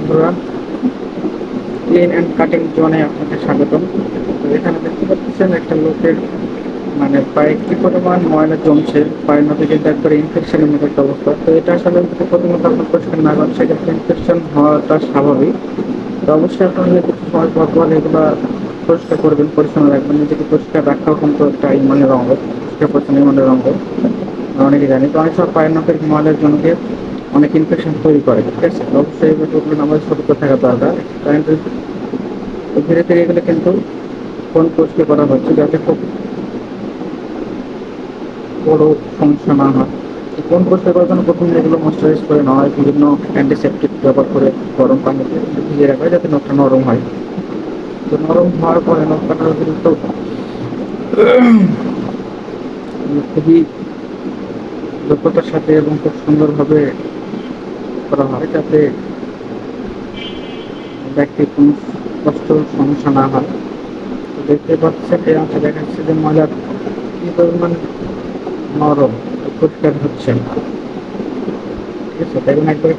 বন্ধুরা, clean and cutting জোনে আপনাকে স্বাগতম। তো এখানে দেখতে পাচ্ছেন একটা লোকের মানে পায়ে কি পরিমাণ ময়লা জমছে, পায়ের মধ্যে কিন্তু একবারে ইনফেকশনের মতো একটা অবস্থা। তো এটা আসলে যদি প্রথমত আপনার পরিষ্কার না করেন সেক্ষেত্রে ইনফেকশন হওয়াটা স্বাভাবিক। তো অবশ্যই আপনারা কিছু সময় পর পর এগুলো পরিষ্কার করবেন, পরিচ্ছন্ন রাখবেন। নিজেকে পরিষ্কার রাখাও কিন্তু একটা ইমানের অঙ্গ, পরিষ্কার পরিচ্ছন্ন ইমানের অঙ্গ। অনেকে জানি তো, অনেক সময় পায়ের নখের ময়লার জন্য অনেক ইনফেকশন তৈরি করে, ঠিক আছে? তো অবশ্যই এই ব্যাপারগুলো আমাদের সতর্ক থাকা দরকার। কারণ ধীরে ধীরে এগুলো কিন্তু ফোন পরিষ্কার করা হচ্ছে যাতে খুব বড় সমস্যা না হয়। ফোন পরিষ্কার করার জন্য প্রথমে এগুলো ময়শ্চারাইজ করে নেওয়া হয়, বিভিন্ন অ্যান্টিসেপটিক ব্যবহার করে গরম পানিতে ভিজিয়ে রাখা হয় যাতে নখটা নরম হয়। তো নরম হওয়ার পরে নখ কাটার কিন্তু খুবই দক্ষতার সাথে এবং খুব সুন্দরভাবে করা হয় যাতে ব্যক্তির কোনো কষ্ট সমস্যা না হয়। তো দেখতে পাচ্ছেন এই অংশে দেখা যাচ্ছে যে ময়লার কি পরিমাণ নরম, পরিষ্কার হচ্ছে, ঠিক আছে? দেখুন একবার